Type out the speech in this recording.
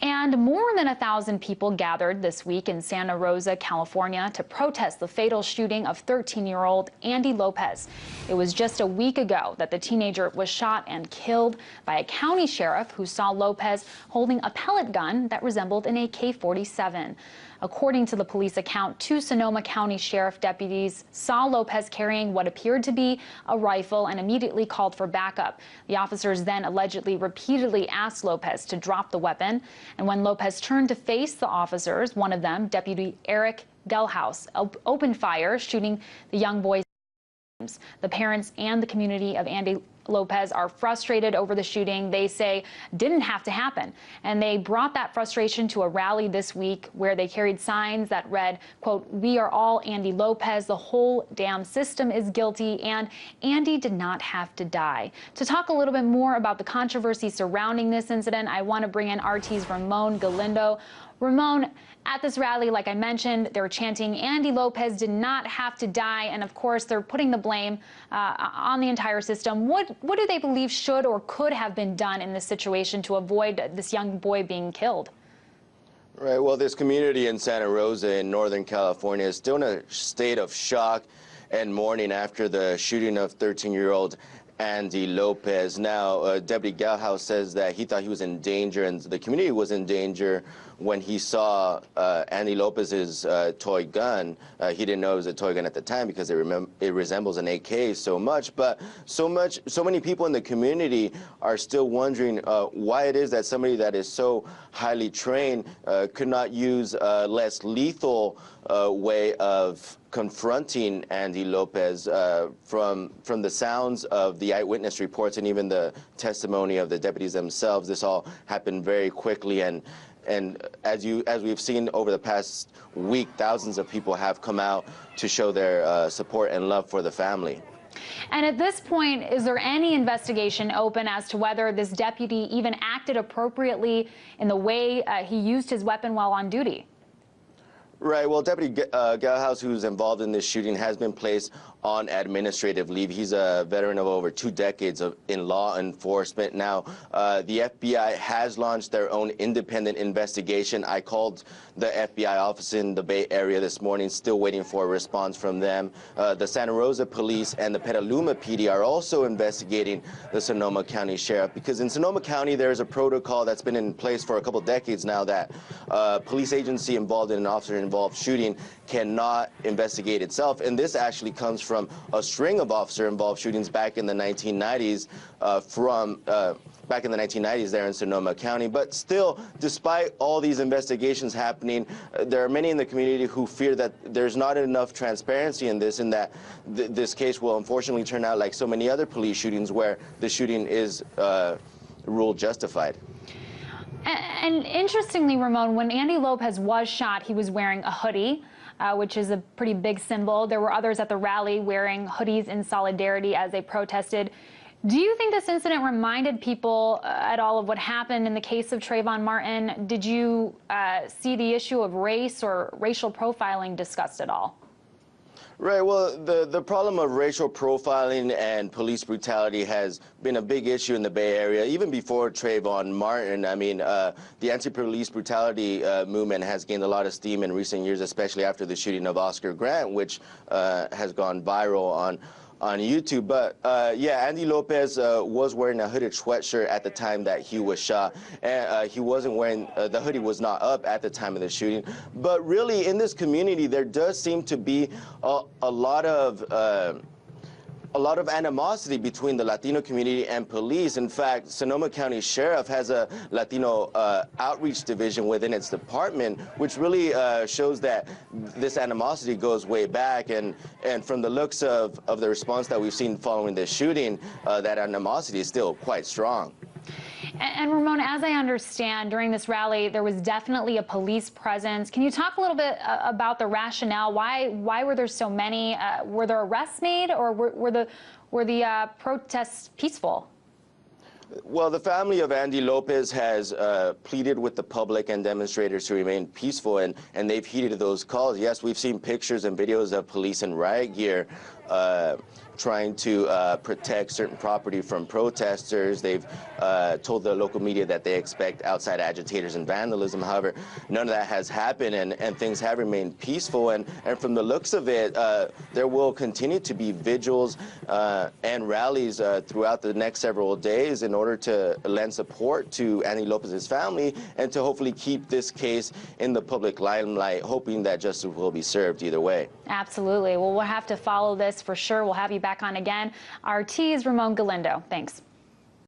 And more than 1,000 people gathered this week in Santa Rosa, California, to protest the fatal shooting of 13-year-old Andy Lopez. It was just a week ago that the teenager was shot and killed by a county sheriff who saw Lopez holding a pellet gun that resembled an AK-47. According to the police account, 2 Sonoma County Sheriff deputies saw Lopez carrying what appeared to be a rifle and immediately called for backup. The officers then allegedly repeatedly asked Lopez to drop the weapon. And when Lopez turned to face the officers, one of them, Deputy Eric Gelhaus, opened fire, shooting the young boy's. The parents and the community of Andy Lopez are frustrated over the shooting they say didn't have to happen. And they brought that frustration to a rally this week where they carried signs that read, quote, "We are all Andy Lopez. The whole damn system is guilty, and Andy did not have to die." To talk a little bit more about the controversy surrounding this incident, I want to bring in RT's Ramon Galindo. Ramon, at this rally, like I mentioned, they were chanting Andy Lopez did not have to die, and of course they're putting the blame on the entire system. What do they believe should or could have been done in this situation to avoid this young boy being killed? Right, well, this community in Santa Rosa in Northern California is still in a state of shock and mourning after the shooting of 13-year-old Andy Lopez. Now, Deputy Gelhaus says that he thought he was in danger and the community was in danger when he saw Andy Lopez's toy gun. He didn't know it was a toy gun at the time because it resembles an AK so much. But so many people in the community are still wondering why it is that somebody that is so highly trained could not use a less lethal way of confronting Andy Lopez. From the sounds of the eyewitness reports and even the testimony of the deputies themselves, this all happened very quickly, and as we've seen over the past week, thousands of people have come out to show their support and love for the family. And at this point, is there any investigation open as to whether this deputy even acted appropriately in the way he used his weapon while on duty? Right. Well, Deputy Gelhaus, who's involved in this shooting, has been placed on administrative leave. He's a veteran of over 2 decades in law enforcement. Now, the FBI has launched their own independent investigation. I called the FBI office in the Bay Area this morning, still waiting for a response from them. The Santa Rosa Police and the Petaluma PD are also investigating the Sonoma County Sheriff, because in Sonoma County there is a protocol that's been in place for a couple decades now that police agency involved in an officer-involved shooting cannot investigate itself. And this actually comes from a string of officer-involved shootings back in the 1990s back in the 1990s there in Sonoma County. But still, despite all these investigations happening, there are many in the community who fear that there's not enough transparency in this, and that this case will unfortunately turn out like so many other police shootings where the shooting is ruled justified. And interestingly, Ramon, when Andy Lopez was shot, he was wearing a hoodie, which is a pretty big symbol. There were others at the rally wearing hoodies in solidarity as they protested. Do you think this incident reminded people at all of what happened in the case of Trayvon Martin? Did you see the issue of race or racial profiling discussed at all? Right. Well, the problem of racial profiling and police brutality has been a big issue in the Bay Area, even before Trayvon Martin. I mean, the anti-police brutality movement has gained a lot of steam in recent years, especially after the shooting of Oscar Grant, which has gone viral on YouTube. But yeah, Andy Lopez was wearing a hooded sweatshirt at the time that he was shot, and he wasn't wearing the hoodie was not up at the time of the shooting. But really, in this community, there does seem to be a lot of animosity between the Latino community and police. In fact, Sonoma County Sheriff has a Latino outreach division within its department, which really shows that this animosity goes way back. And from the looks of the response that we've seen following this shooting, that animosity is still quite strong. And Ramon, as I understand, during this rally, there was definitely a police presence. Can you talk a little bit about the rationale? Why were there so many? Were there arrests made, or were the protests peaceful? Well, the family of Andy Lopez has pleaded with the public and demonstrators to remain peaceful, and they've heeded those calls. Yes, we've seen pictures and videos of police in riot gear trying to protect certain property from protesters. They've told the local media that they expect outside agitators and vandalism. However, none of that has happened, and things have remained peaceful. And from the looks of it, there will continue to be vigils and rallies throughout the next several days in order to lend support to Andy Lopez's family and to hopefully keep this case in the public limelight, hoping that justice will be served either way. Absolutely. Well, we'll have to follow this for sure. We'll have you back on again. Our T's Ramon Galindo. Thanks.